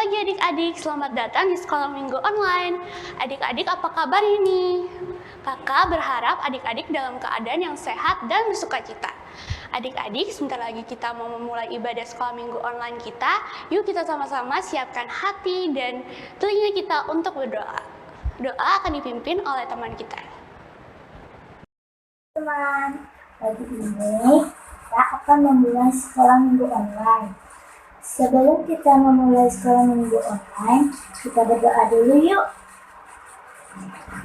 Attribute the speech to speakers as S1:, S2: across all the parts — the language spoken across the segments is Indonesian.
S1: pagi adik-adik, selamat datang di Sekolah Minggu Online. Adik-adik apa kabar ini? Kakak berharap adik-adik dalam keadaan yang sehat dan bersukacita. Adik-adik, sebentar lagi kita mau memulai ibadah Sekolah Minggu Online kita. Yuk kita sama-sama siapkan hati dan telinga kita untuk berdoa. Doa akan dipimpin oleh teman kita.
S2: Teman, pagi ini kita akan memulai Sekolah Minggu Online. Sebelum kita memulai Sekolah Minggu Online, kita berdoa dulu yuk.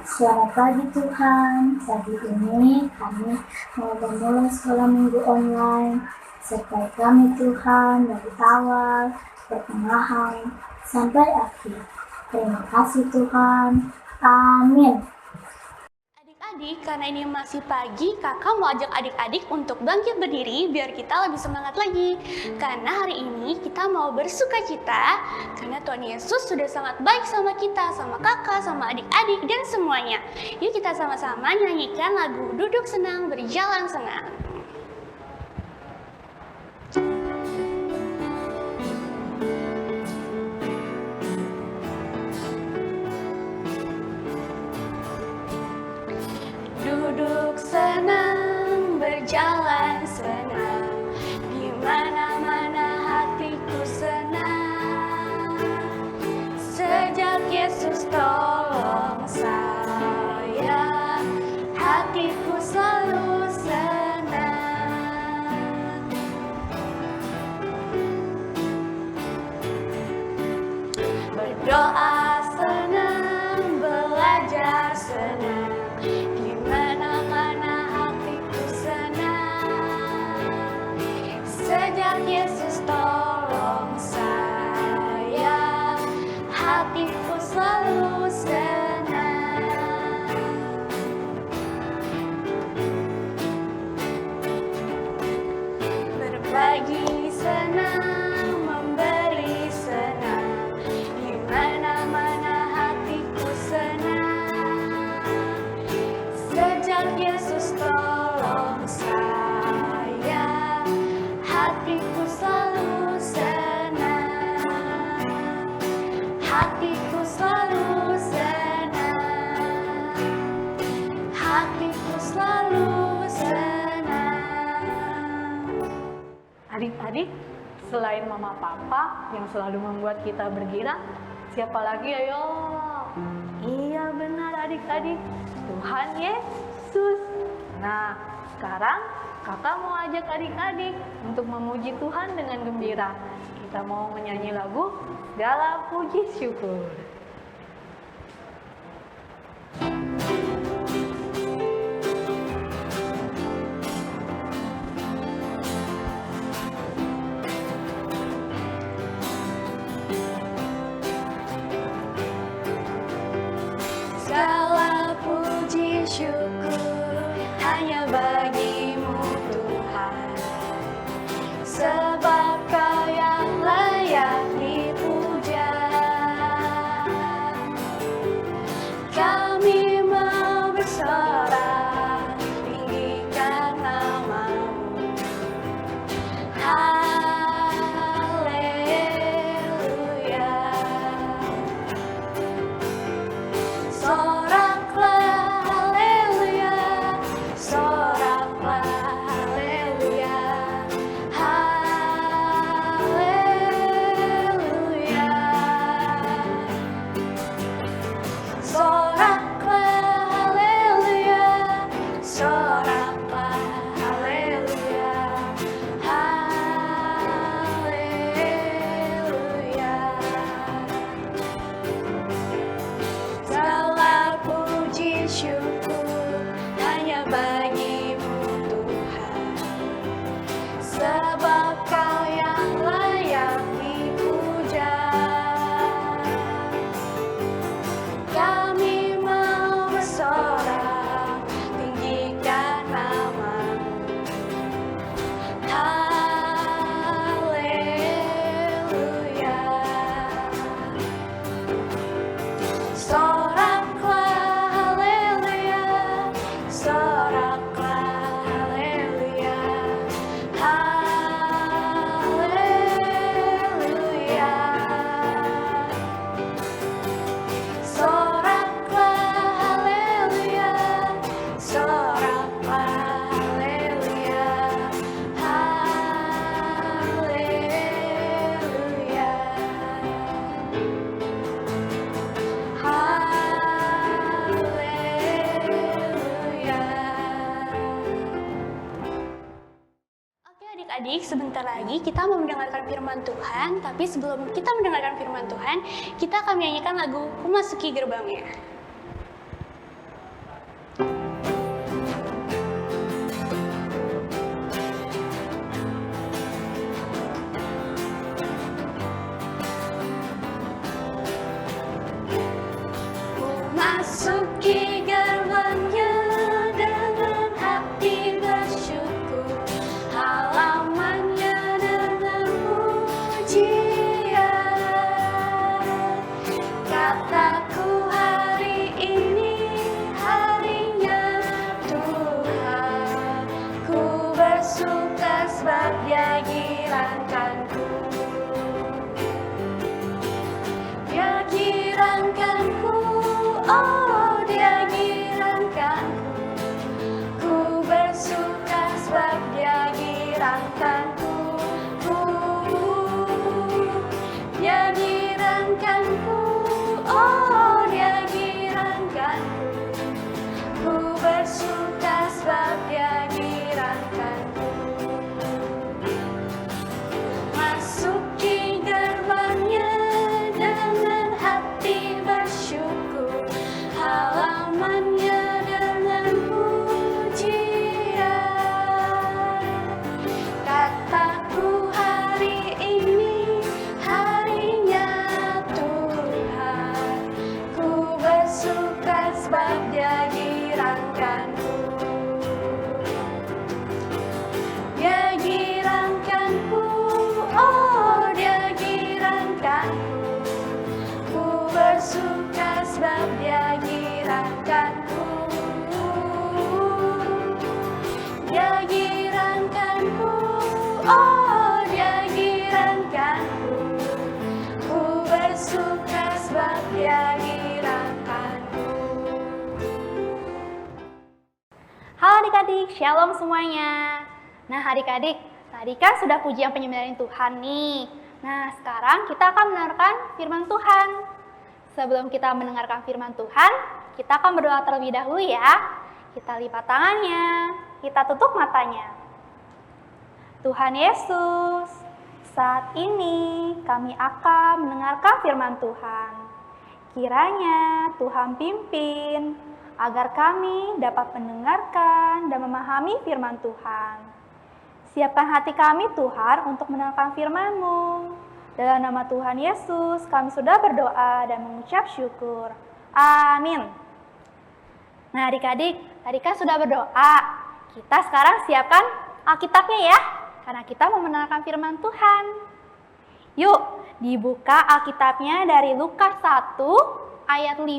S2: Selamat pagi Tuhan, pagi ini kami mau memulai Sekolah Minggu Online. Sertai kami Tuhan dari awal, pertengahan, sampai akhir. Terima kasih Tuhan. Amin.
S1: Adik-adik, karena ini masih pagi, kakak mau ajak adik-adik untuk bangkit berdiri biar kita lebih semangat lagi. Karena hari ini kita mau bersukacita karena Tuhan Yesus sudah sangat baik sama kita, sama kakak, sama adik-adik dan semuanya. Yuk kita sama-sama nyanyikan lagu Duduk Senang Berjalan Senang. Duduk senang, berjalan senang, di mana-mana hatiku senang. Sejak Yesus tolong saya, hatiku selalu senang. Berdoa senang, belajar senang. Sejak Yesus tolong saya, hatiku selalu senang. Berbagi senang, memberi senang, di mana-mana hatiku senang. Sejak Yesus tolong saya, hatiku selalu senang, hatiku selalu senang, hatiku selalu senang.
S3: Adik-adik, selain mama papa yang selalu membuat kita bergirang, siapa lagi ayo? Iya benar adik-adik, Tuhan Yesus. Nah, sekarang kakak mau ajak adik-adik untuk memuji Tuhan dengan gembira. Kita mau menyanyi lagu Segala Puji Syukur.
S1: Segala puji syukur hanya bagimu Tuhan, sebab Kau yang layak dipuja. adik-adik, sebentar lagi kita mau mendengarkan firman Tuhan, tapi sebelum kita mendengarkan firman Tuhan, kita akan menyanyikan lagu Memasuki Gerbangnya. Memasuki gerbangnya dengan hati bersyukur, halamannya dengan pujian. Kataku hari ini harinya Tuhan, ku bersuka sebab Dia girankanku. Dia girankanku, oh Dia girankanku, ku bersuka sebab Dia girankanku. Dia girankanku, oh Dia girankanku, ku bersuka sebab Dia girankanku. Masuki gerbangnya dengan hati bersyukur, halamannya dengan pujian. Kataku hari ini harinya Tuhan, ku bersuka sebab Dia girankanku. Dia girankanku, oh Dia girankanku, ku bersuka sebab Dia girankanku. Dia girankanku, oh Dia girankanku, ku bersuka sebab Dia girankanku.
S4: Halo adik-adik, shalom semuanya. Nah adik-adik, tadi kan sudah pujian penyembelihan Tuhan nih. Nah sekarang kita akan mendengarkan firman Tuhan. Sebelum kita mendengarkan firman Tuhan, kita akan berdoa terlebih dahulu ya. Kita lipat tangannya, kita tutup matanya. Tuhan Yesus, saat ini kami akan mendengarkan firman Tuhan. Kiranya Tuhan pimpin agar kami dapat mendengarkan dan memahami firman Tuhan. Siapkan hati kami Tuhan untuk mendengarkan firman-Mu. Dalam nama Tuhan Yesus kami sudah berdoa dan mengucap syukur. Amin. Nah adik-adik, tadi kan sudah berdoa. Kita sekarang siapkan Alkitabnya ya, karena kita mau mendengarkan firman Tuhan. Yuk, dibuka Alkitabnya dari Lukas 1 ayat 5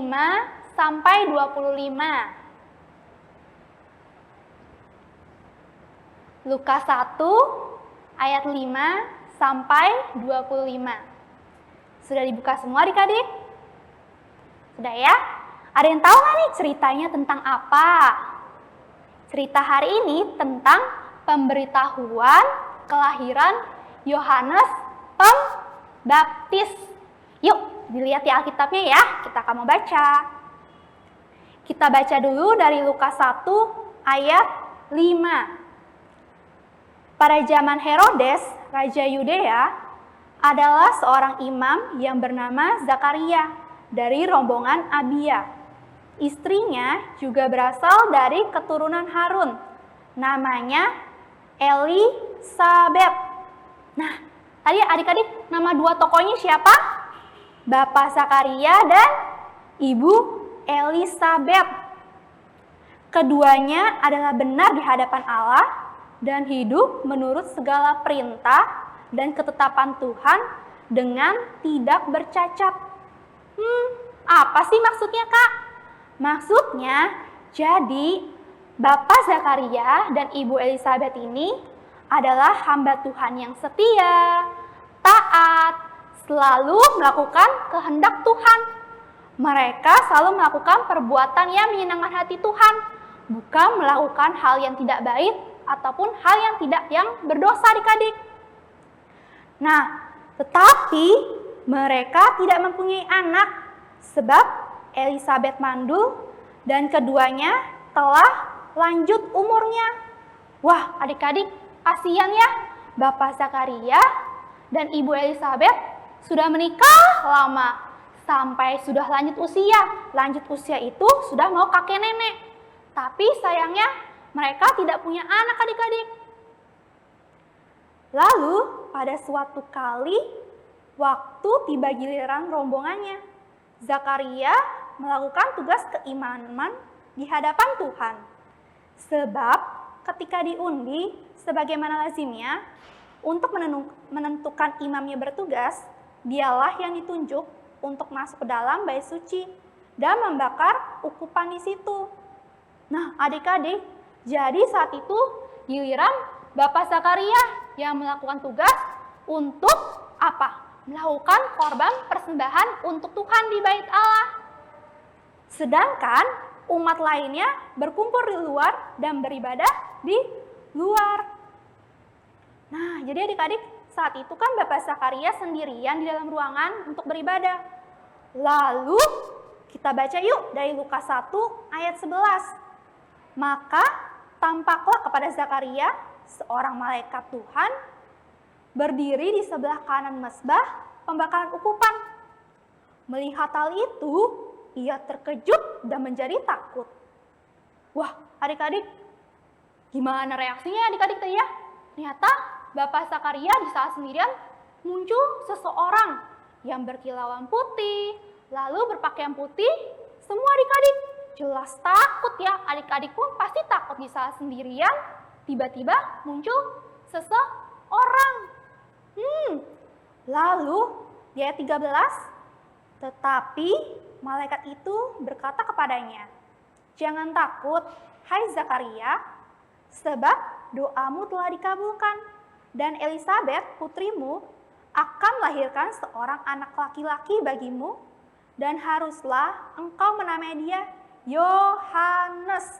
S4: sampai 25. Lukas 1 ayat 5 sampai 25. Sudah dibuka semua adik-adik? Sudah ya? Ada yang tahu nggak nih ceritanya tentang apa? Cerita hari ini tentang pemberitahuan kelahiran Yohanes Pembaptis. Yuk, dilihat di Alkitabnya ya, kita akan membaca. Kita baca dulu dari Lukas 1 ayat 5. Pada zaman Herodes, Raja Yudea, adalah seorang imam yang bernama Zakaria dari rombongan Abia. Istrinya juga berasal dari keturunan Harun, namanya Elisabet. Nah, tadi adik-adik nama dua tokohnya siapa? Bapak Zakaria dan Ibu Elisabet. Keduanya adalah benar di hadapan Allah dan hidup menurut segala perintah dan ketetapan Tuhan dengan tidak bercacat. Apa sih maksudnya Kak? Maksudnya, jadi Bapak Zakaria dan Ibu Elisabet ini adalah hamba Tuhan yang setia, taat, selalu melakukan kehendak Tuhan. Mereka selalu melakukan perbuatan yang menyenangkan hati Tuhan, bukan melakukan hal yang tidak baik ataupun hal yang berdosa adik-adik. Nah, tetapi mereka tidak mempunyai anak sebab Elisabet mandul dan keduanya telah lanjut umurnya. Wah, adik-adik, kasihan ya. Bapak Zakaria dan Ibu Elisabet sudah menikah lama, sampai sudah lanjut usia. Lanjut usia itu sudah mau kakek nenek. Tapi sayangnya mereka tidak punya anak adik-adik. Lalu pada suatu kali, waktu tiba giliran rombongannya, Zakaria melakukan tugas keimaman di hadapan Tuhan. Sebab ketika diundi, sebagaimana lazimnya, untuk menentukan imamnya bertugas, dialah yang ditunjuk untuk masuk ke dalam bait suci dan membakar ukupan di situ. Nah, adik-adik, jadi saat itu giliran Bapak Zakaria yang melakukan tugas untuk apa? Melakukan korban persembahan untuk Tuhan di bait Allah. Sedangkan umat lainnya berkumpul di luar dan beribadah di luar. Nah, jadi adik-adik, saat itu kan Bapak Zakaria sendirian di dalam ruangan untuk beribadah. Lalu kita baca yuk dari Lukas 1 ayat 11. Maka tampaklah kepada Zakaria seorang malaikat Tuhan berdiri di sebelah kanan mezbah pembakaran ukupan. Melihat hal itu, ia terkejut dan menjadi takut. Wah, adik-adik, gimana reaksinya adik-adik tadi ya? Ternyata Bapak Zakaria di saat sendirian muncul seseorang yang berkilauan putih, lalu berpakaian putih. Semua adik-adik jelas takut ya, adik-adik pun pasti takut di saat sendirian tiba-tiba muncul seseorang. Lalu di ayat 13, tetapi malaikat itu berkata kepadanya, "Jangan takut, hai Zakaria, sebab doamu telah dikabulkan, dan Elisabet putrimu akan melahirkan seorang anak laki-laki bagimu, dan haruslah engkau menamai dia Yohanes."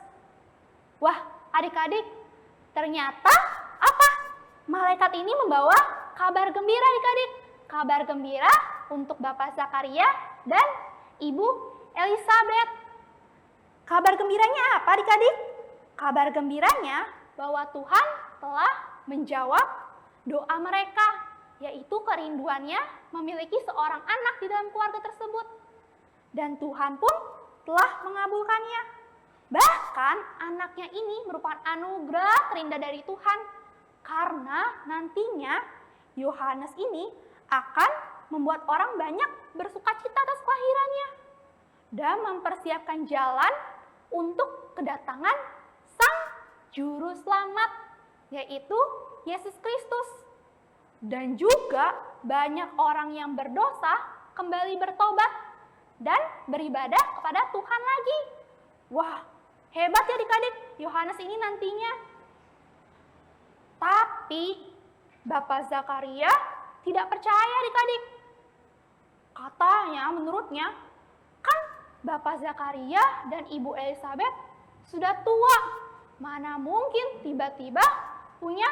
S4: Wah, adik-adik, ternyata apa? Malaikat ini membawa kabar gembira adik-adik. Kabar gembira untuk Bapak Zakaria dan Ibu Elisabet. Kabar gembiranya apa adik-adik? Kabar gembiranya bahwa Tuhan telah menjawab doa mereka, yaitu kerinduannya memiliki seorang anak di dalam keluarga tersebut. Dan Tuhan pun telah mengabulkannya. Bahkan anaknya ini merupakan anugerah terindah dari Tuhan, karena nantinya Yohanes ini akan membuat orang banyak bersukacita atas kelahirannya dan mempersiapkan jalan untuk kedatangan Sang Juru Selamat, yaitu Yesus Kristus. Dan juga banyak orang yang berdosa kembali bertobat dan beribadah kepada Tuhan lagi. Wah, hebat ya adik-adik Yohanes ini nantinya. Tapi Bapak Zakaria tidak percaya adik-adik. Katanya, menurutnya, kan Bapak Zakaria dan Ibu Elisabet sudah tua. Mana mungkin tiba-tiba punya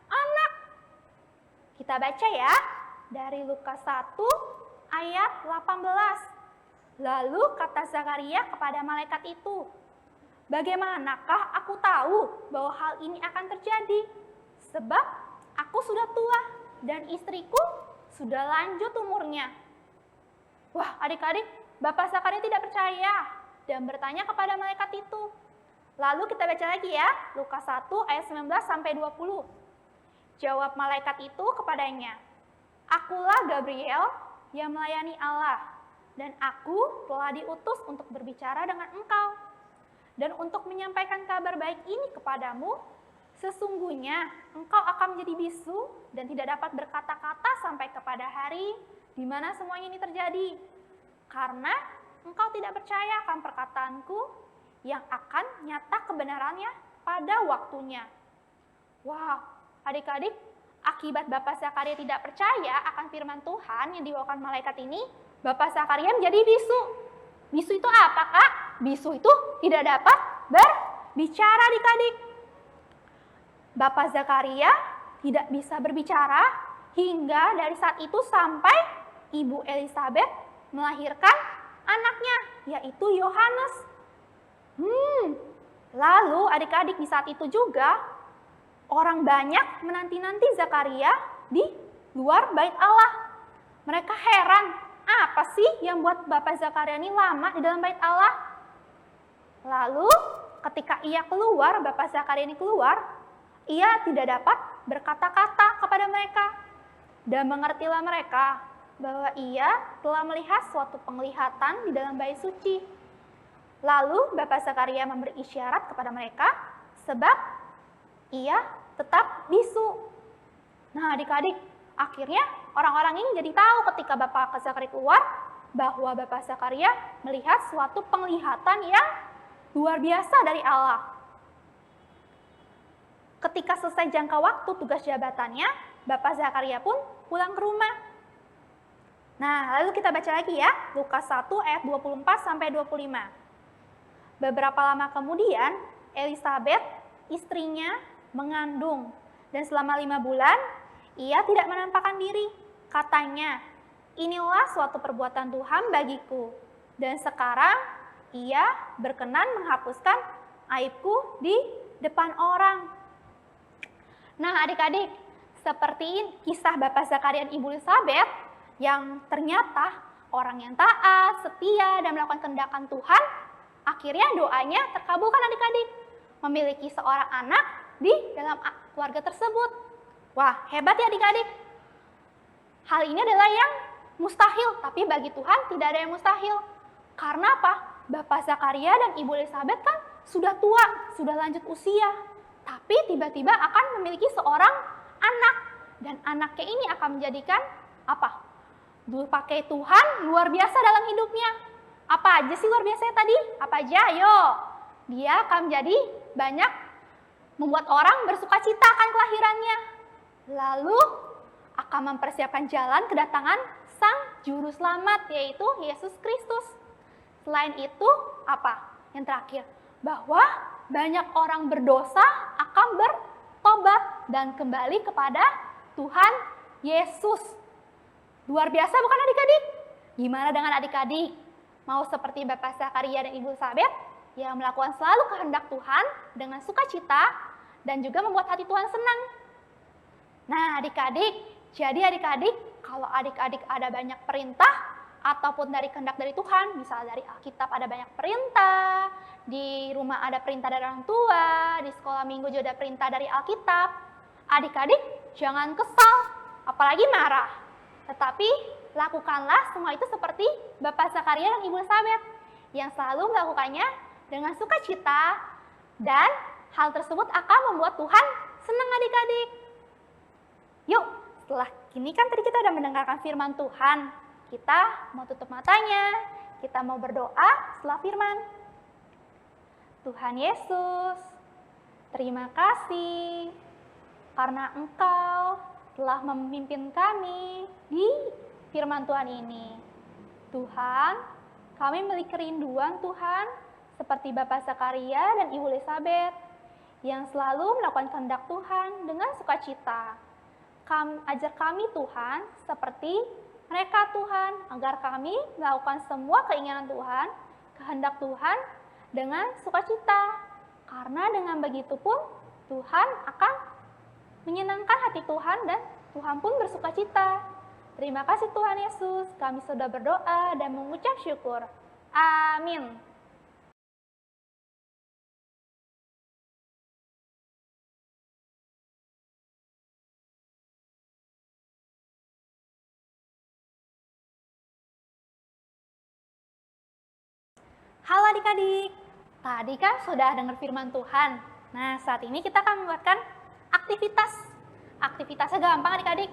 S4: anak. Kita baca ya, dari Lukas 1 ayat 18. Lalu kata Zakaria kepada malaikat itu, "Bagaimanakah aku tahu bahwa hal ini akan terjadi? Sebab aku sudah tua dan istriku sudah lanjut umurnya." Wah, adik-adik, Bapak Zakaria tidak percaya dan bertanya kepada malaikat itu. Lalu kita baca lagi ya, Lukas 1 ayat 19 sampai 20. Jawab malaikat itu kepadanya, "Akulah Gabriel yang melayani Allah, dan aku telah diutus untuk berbicara dengan engkau dan untuk menyampaikan kabar baik ini kepadamu. Sesungguhnya engkau akan menjadi bisu dan tidak dapat berkata-kata sampai kepada hari di mana semuanya ini terjadi, karena engkau tidak percaya akan perkataanku yang akan nyata kebenarannya pada waktunya." Wah, adik-adik, akibat Bapak Zakaria tidak percaya akan firman Tuhan yang dibawakan malaikat ini, Bapak Zakaria menjadi bisu. Bisu itu apa, Kak? Bisu itu tidak dapat berbicara adik-adik. Bapak Zakaria tidak bisa berbicara hingga dari saat itu sampai Ibu Elisabet melahirkan anaknya, yaitu Yohanes. Lalu adik-adik di saat itu juga orang banyak menanti-nanti Zakaria di luar bait Allah. Mereka heran, apa sih yang buat Bapak Zakaria ini lama di dalam bait Allah? Lalu ketika ia keluar, Bapak Zakaria ini keluar, ia tidak dapat berkata-kata kepada mereka. Dan mengertilah mereka bahwa ia telah melihat suatu penglihatan di dalam bait suci. Lalu Bapak Zakaria memberi isyarat kepada mereka sebab ia tetap bisu. Nah adik-adik, akhirnya orang-orang ini jadi tahu ketika Bapak Zakaria keluar bahwa Bapak Zakaria melihat suatu penglihatan yang luar biasa dari Allah. Ketika selesai jangka waktu tugas jabatannya, Bapak Zakaria pun pulang ke rumah. Nah, lalu kita baca lagi ya, Lukas 1 ayat 24 sampai 25. Beberapa lama kemudian, Elisabet, istrinya, mengandung. Dan selama 5 bulan, ia tidak menampakkan diri. Katanya, inilah suatu perbuatan Tuhan bagiku. Dan sekarang, ia berkenan menghapuskan aibku di depan orang. Nah adik-adik, seperti kisah Bapak Zakaria dan Ibu Elisabet, yang ternyata orang yang taat, setia, dan melakukan kehendak Tuhan, akhirnya doanya terkabulkan adik-adik. Memiliki seorang anak di dalam keluarga tersebut. Wah, hebat ya adik-adik. Hal ini adalah yang mustahil, tapi bagi Tuhan tidak ada yang mustahil. Karena apa? Bapak Zakaria dan Ibu Elisabet kan sudah tua, sudah lanjut usia. Tapi tiba-tiba akan memiliki seorang anak. Dan anaknya ini akan menjadikan apa? Pakai Tuhan luar biasa dalam hidupnya. Apa aja sih luar biasanya tadi? Apa aja? Ayo. Dia akan menjadi banyak membuat orang bersuka cita akan kelahirannya. Lalu akan mempersiapkan jalan kedatangan Sang Juru Selamat, yaitu Yesus Kristus. Selain itu, apa? Yang terakhir, bahwa banyak orang berdosa akan bertobat dan kembali kepada Tuhan Yesus. Luar biasa bukan adik-adik? Gimana dengan adik-adik? Mau seperti Bapak Zakaria dan Ibu Elisabet yang melakukan selalu kehendak Tuhan dengan sukacita dan juga membuat hati Tuhan senang. Nah adik-adik, jadi adik-adik kalau adik-adik ada banyak perintah ataupun dari kehendak dari Tuhan, misalnya dari Alkitab ada banyak perintah, di rumah ada perintah dari orang tua, di sekolah minggu juga ada perintah dari Alkitab. Adik-adik jangan kesal, apalagi marah. Tetapi lakukanlah semua itu seperti Bapak Zakaria dan Ibu Elisabet yang selalu melakukannya dengan sukacita, dan hal tersebut akan membuat Tuhan senang adik-adik. Yuk, setelah ini kan tadi kita sudah mendengarkan firman Tuhan, kita mau tutup matanya, kita mau berdoa setelah firman. Tuhan Yesus, terima kasih karena Engkau telah memimpin kami di firman Tuhan ini. Tuhan, kami memiliki kerinduan Tuhan, seperti Bapak Zakaria dan Ibu Elisabet, yang selalu melakukan kehendak Tuhan dengan sukacita. Ajar kami Tuhan, seperti mereka Tuhan, agar kami melakukan semua keinginan Tuhan, kehendak Tuhan dengan sukacita. Karena dengan begitu pun Tuhan akan menyenangkan hati Tuhan dan Tuhan pun bersukacita. Terima kasih Tuhan Yesus, kami sudah berdoa dan mengucap syukur. Amin. Halo adik-adik, tadi kan sudah dengar firman Tuhan. Nah saat ini kita akan membuatkan aktivitas. Aktivitasnya gampang adik-adik.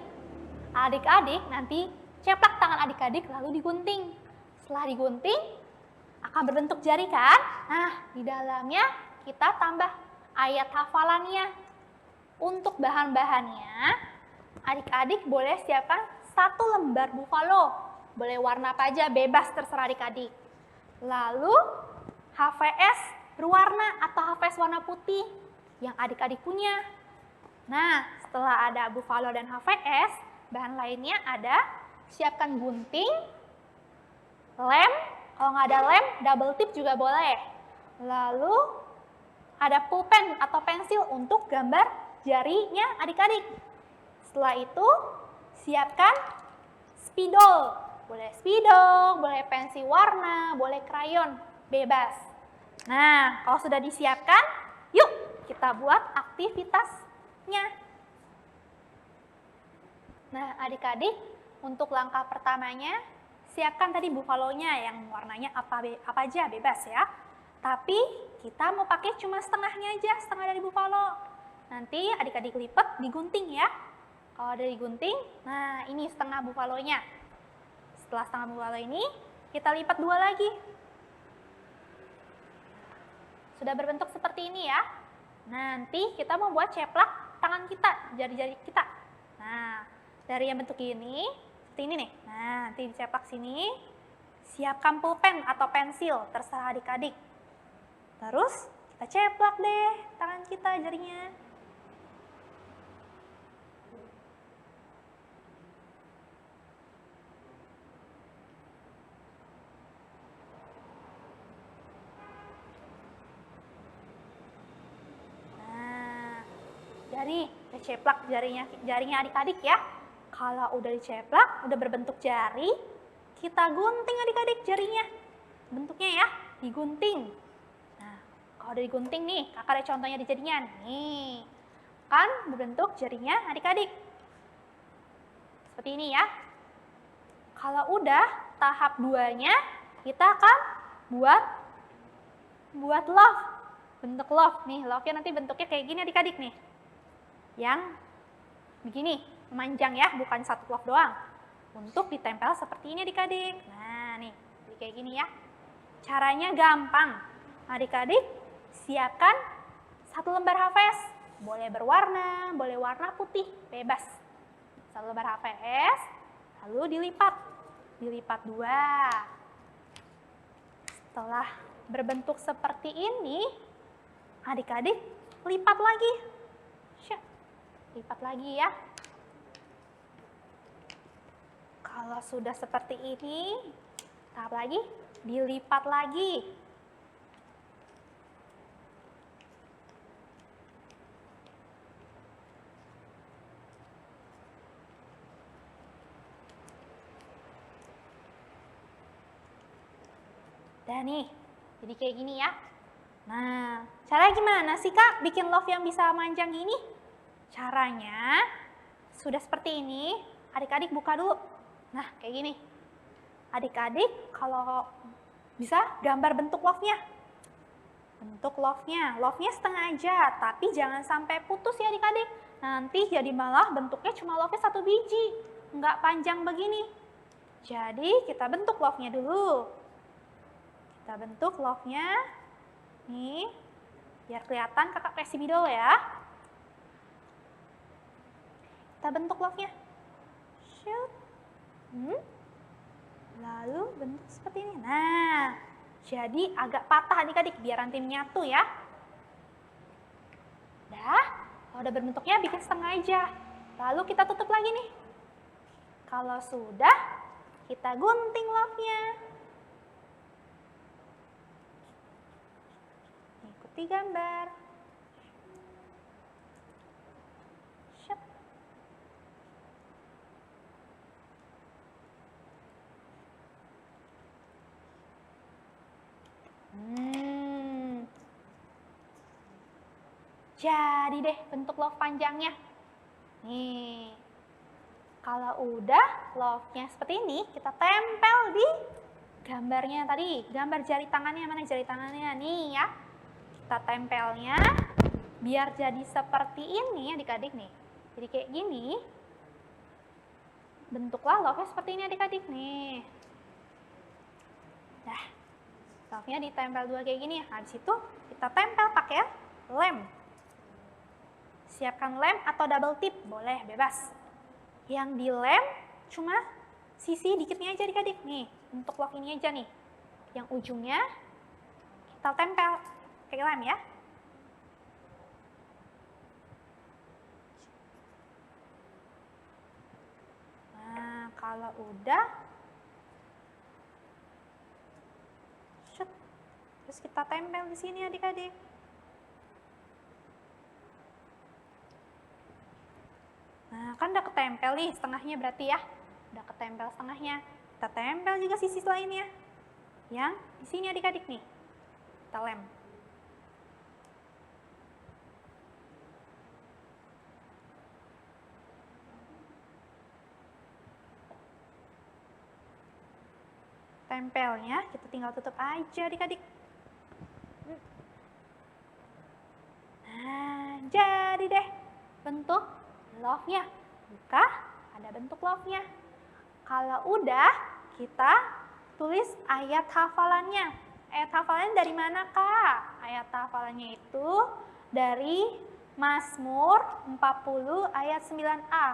S4: Adik-adik nanti ceplak tangan adik-adik lalu digunting. Setelah digunting akan berbentuk jari kan? Nah di dalamnya kita tambah ayat hafalannya. Untuk bahan-bahannya adik-adik boleh siapkan 1 lembar buffalo. Boleh warna apa aja, bebas terserah adik-adik. Lalu HVS berwarna atau HVS warna putih yang adik-adik punya. Nah, setelah ada buffalo dan HVS, bahan lainnya ada siapkan gunting, lem, kalau nggak ada lem, double tip juga boleh. Lalu ada pulpen atau pensil untuk gambar jarinya adik-adik. Setelah itu, siapkan spidol. Boleh spidol, boleh pensil warna, boleh krayon, bebas. Nah, kalau sudah disiapkan, yuk kita buat aktivitasnya. Nah, adik-adik, untuk langkah pertamanya, siapkan tadi bufalonya yang warnanya apa aja, bebas ya. Tapi kita mau pakai cuma setengahnya aja, setengah dari bufalo. Nanti adik-adik lipat, digunting ya. Kalau ada digunting, nah ini setengah bufalonya. Setelah setengah bufalo ini, kita lipat 2 lagi. Sudah berbentuk seperti ini ya. Nanti kita mau buat ceplak tangan kita, jari-jari kita. Nah, dari yang bentuk ini, seperti ini nih. Nah, nanti diceplak sini. Siapkan pulpen atau pensil, terserah adik-adik. Terus kita ceplak deh tangan kita, jarinya. Nah, udah ceplak jarinya adik-adik ya. Kalau udah diceplak, udah berbentuk jari, kita gunting adik-adik jarinya. Bentuknya ya, digunting. Kalau udah digunting nih, kakak ada contohnya di jadinya. Nih, kan berbentuk jarinya adik-adik. Seperti ini ya. Kalau udah tahap 2-nya, kita akan buat love. Bentuk love. Nih, love-nya nanti bentuknya kayak gini adik-adik nih. Yang begini, memanjang ya, bukan satu love doang. Untuk ditempel seperti ini adik-adik. Nah, nih, jadi kayak gini ya. Caranya gampang. Adik-adik, siapkan 1 lembar HVS, boleh berwarna, boleh warna putih, bebas. 1 lembar HVS, lalu dilipat 2. Setelah berbentuk seperti ini, adik-adik lipat lagi. Lipat lagi ya. Kalau sudah seperti ini, tahap lagi, dilipat lagi. Dan nih, jadi kayak gini ya. Nah, caranya gimana sih Kak bikin love yang bisa manjang gini? Caranya, sudah seperti ini, adik-adik buka dulu. Nah, kayak gini. Adik-adik kalau bisa gambar bentuk love-nya. Bentuk love-nya setengah aja, tapi jangan sampai putus ya adik-adik. Nanti jadi malah bentuknya cuma love-nya 1 biji, nggak panjang begini. Jadi kita bentuk love-nya dulu. Kita bentuk love-nya. Nih, biar kelihatan kakak kasih bidol ya. Kita bentuk love-nya. Shoot. Lalu bentuk seperti ini. Nah, jadi agak patah adik-adik biar nanti menyatu ya. Dah, kalau udah berbentuknya bikin setengah aja. Lalu kita tutup lagi nih. Kalau sudah, kita gunting love-nya. Ikuti gambar. Shut. Jadi deh bentuk love panjangnya. Nih. Kalau udah love-nya seperti ini, kita tempel di gambarnya tadi. Gambar jari tangannya, mana jari tangannya? Nih ya. Kita tempelnya biar jadi seperti ini adik-adik nih. Jadi kayak gini. Bentuklah love-nya seperti ini adik-adik nih. Nah, love-nya ditempel 2 kayak gini. Nah, di situ kita tempel pakai lem. Siapkan lem atau double tip, boleh, bebas. Yang dilem cuma sisi dikitnya aja adik-adik. Nih, untuk love ini aja nih. Yang ujungnya kita tempel pakai lem ya. Nah, kalau udah, shoot. Terus kita tempel di sini adik-adik. Nah, kan udah ketempel nih setengahnya berarti ya. Udah ketempel setengahnya. Kita tempel juga sisi lainnya. Yang di sini adik-adik nih. Kita lem. Tempelnya kita tinggal tutup aja adik-adik. Nah, jadi deh bentuk love-nya. Buka, ada bentuk love-nya. Kalau udah, kita tulis ayat hafalannya. Ayat hafalannya dari mana, Kak? Ayat hafalannya itu dari Mazmur 40 ayat 9a.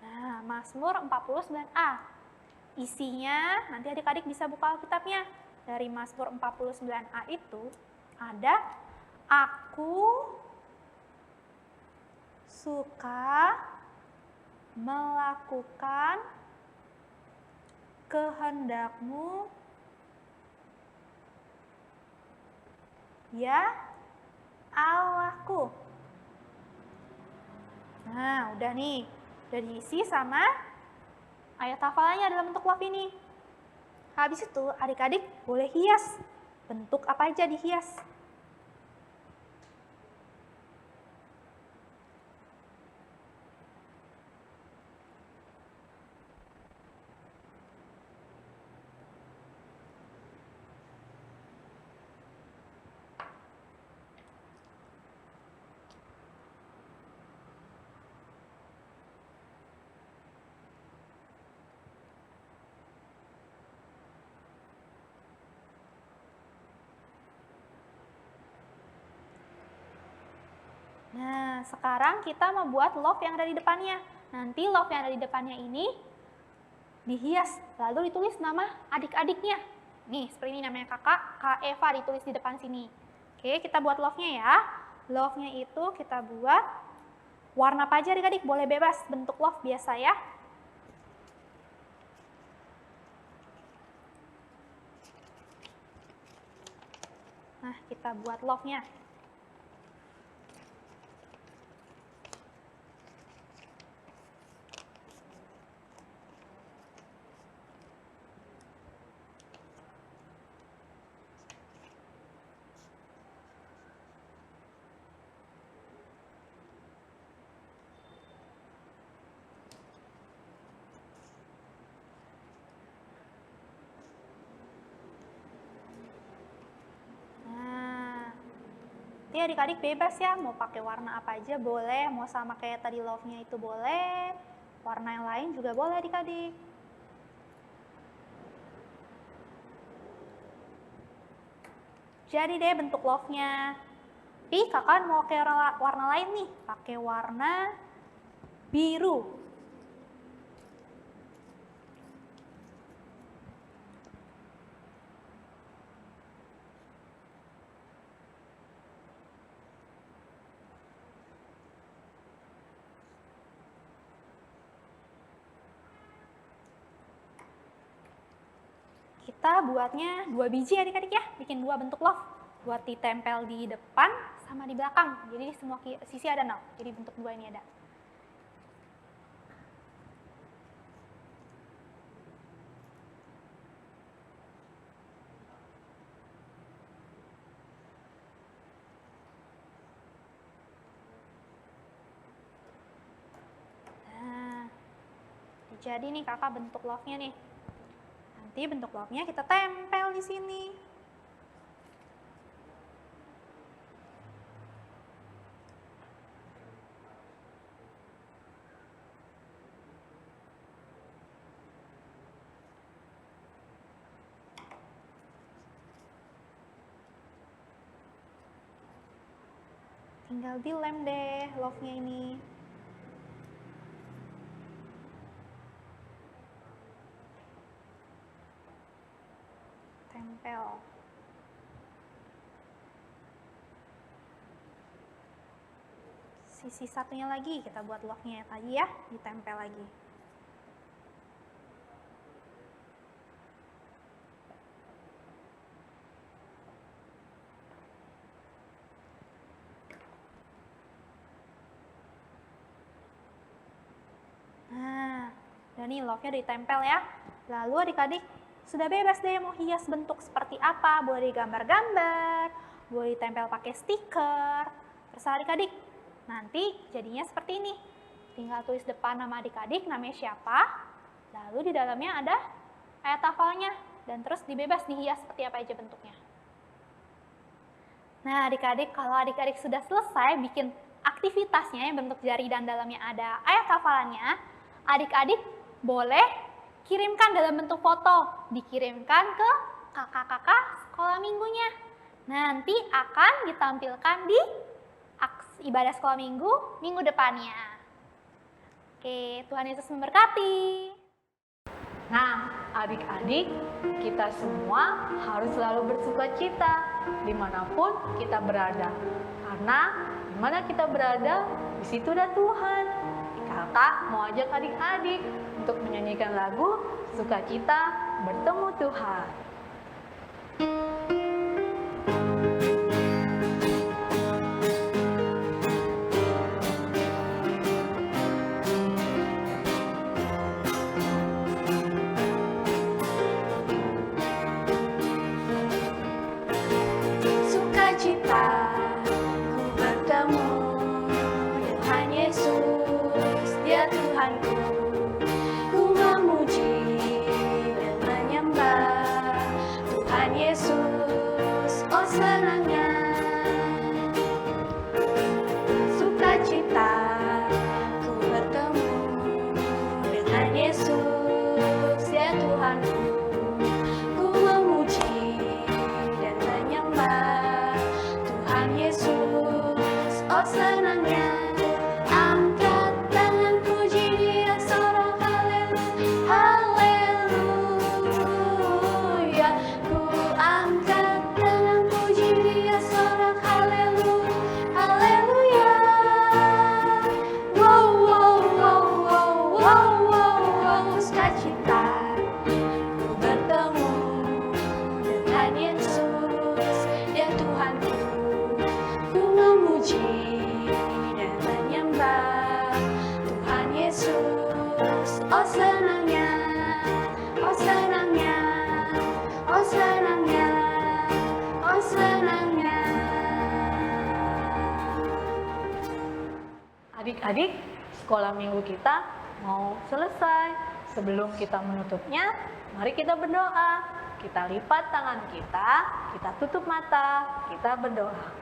S4: Nah, Mazmur 49a. Isinya, nanti adik-adik bisa buka Alkitabnya. Dari Mazmur 49a itu ada aku suka melakukan kehendakmu ya Allahku. Nah, udah nih. Udah diisi sama ayat hafalannya dalam bentuk love ini. Habis itu adik-adik boleh hias. Bentuk apa aja dihias? Nah, sekarang kita membuat love yang ada di depannya. Nanti love yang ada di depannya ini dihias, lalu ditulis nama adik-adiknya. Nih, seperti ini namanya kakak, Kak Eva ditulis di depan sini. Oke, kita buat love-nya ya. Love-nya itu kita buat warna apa aja adik-adik, boleh bebas bentuk love biasa ya. Nah, kita buat love-nya. Jadi adik-adik bebas ya, mau pakai warna apa aja boleh, mau sama kayak tadi love-nya itu boleh, warna yang lain juga boleh adik-adik. Jadi deh bentuk love-nya. Tapi kakak mau pakai warna lain nih, pakai warna biru. Kita buatnya 2 biji adik-adik ya, bikin 2 bentuk love. Buat ditempel di depan sama di belakang. Jadi semua sisi ada 0. Jadi bentuk 2 ini ada. Nah, jadi nih kakak bentuk love-nya nih. Nanti bentuk love-nya kita tempel di sini. Tinggal dilem deh love-nya ini. Tempel. Sisi satunya lagi kita buat love-nya tadi ya, ditempel lagi. Udah nih love-nya udah ditempel ya. Lalu adik-adik sudah bebas deh mau hias bentuk seperti apa. Boleh digambar-gambar, boleh ditempel pakai stiker. Terserah adik-adik. Nanti jadinya seperti ini. Tinggal tulis depan nama adik-adik, namanya siapa. Lalu di dalamnya ada ayat hafalnya. Dan terus dibebas dihias seperti apa aja bentuknya. Nah adik-adik, kalau adik-adik sudah selesai bikin aktivitasnya yang bentuk jari dan dalamnya ada ayat hafalannya, adik-adik boleh kirimkan dalam bentuk foto, dikirimkan ke kakak-kakak sekolah minggunya. Nanti akan ditampilkan di ibadah sekolah minggu depannya. Oke, Tuhan Yesus memberkati.
S3: Nah, adik-adik, kita semua harus selalu bersukacita dimanapun kita berada. Karena dimana kita berada, di situ ada Tuhan. Kakak mau ajak adik-adik untuk menyanyikan lagu Sukacita Bertemu Tuhan.
S1: Sukacita ku bertemu dengan Yesus, Dia Tuhanku. Ku memuji dan menyembah Tuhan Yesus, oh senangnya. Sukacita ku bertemu dengan Yesus, Dia Tuhanku. Ku memuji dan menyembah Tuhan Yesus, oh senangnya. Angkat tangan puji Dia, sorak haleluya. Ku angkat tangan puji Dia, sorak haleluya. Wow, wow, wow, wow, wow, wow, wow. Sukacita ku bertemu dengan Yesus, Dia Tuhanku. Ku memuji dan menyembah Tuhan Yesus, oh senangnya, oh senangnya, oh senangnya, oh senangnya.
S3: Adik-adik, sekolah minggu kita mau selesai. Sebelum kita menutupnya, mari kita berdoa. Kita lipat tangan kita tutup mata, kita berdoa.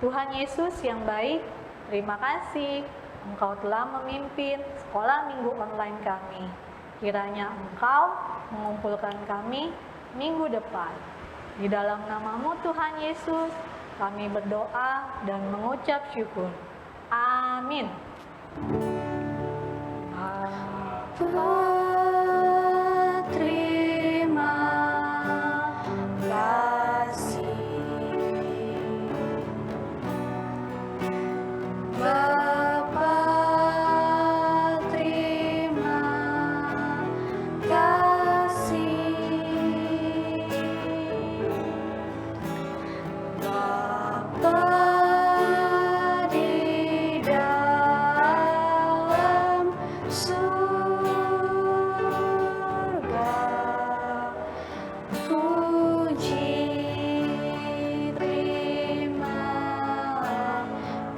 S3: Tuhan Yesus yang baik, terima kasih Engkau telah memimpin sekolah minggu online kami. Kiranya Engkau mengumpulkan kami minggu depan. Di dalam nama-Mu Tuhan Yesus, kami berdoa dan mengucap syukur. Amin.
S1: Terima kasih Bapa, terima kasih Bapa di dalam surga. Puji, terima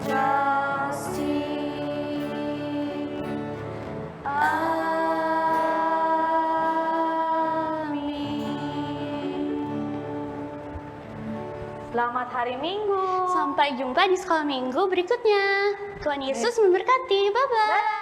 S1: kasih. Amin.
S3: Selamat hari Minggu.
S1: Sampai jumpa di sekolah minggu berikutnya. Tuhan Yesus memberkati. Bye-bye.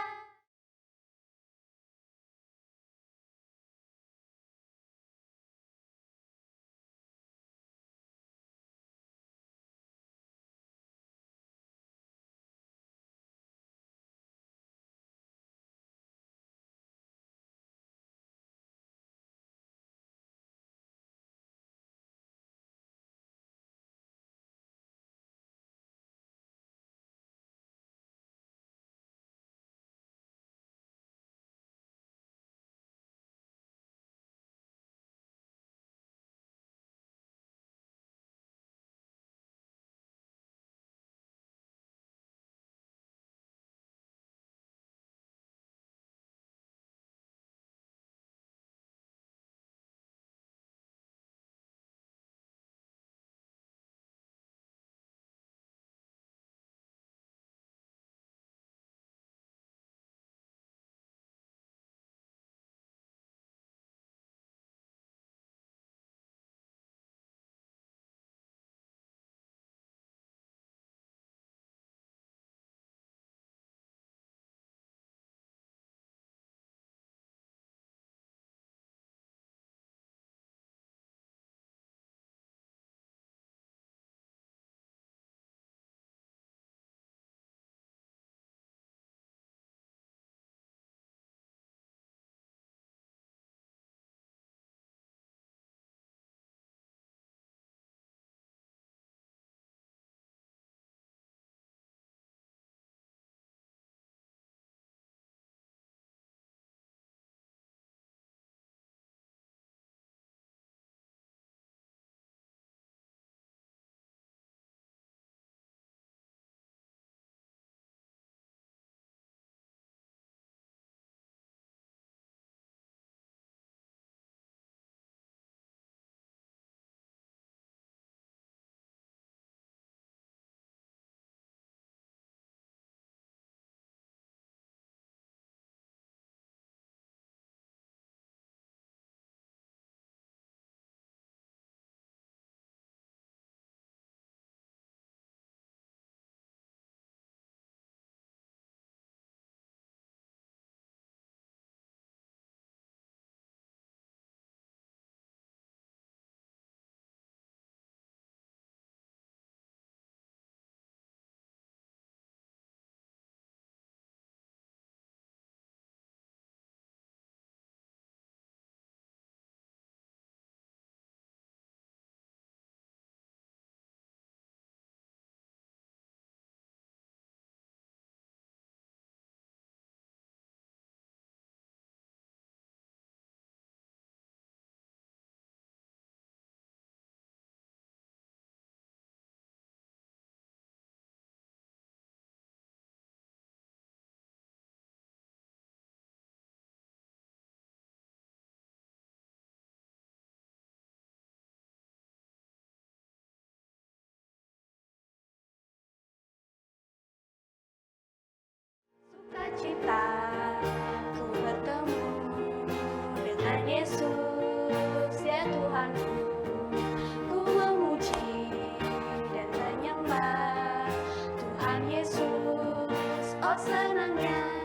S1: cita. Ku bertemu dengan Yesus, ya Tuhanku. Ku memuji dan menyembah Tuhan Yesus. Oh senangnya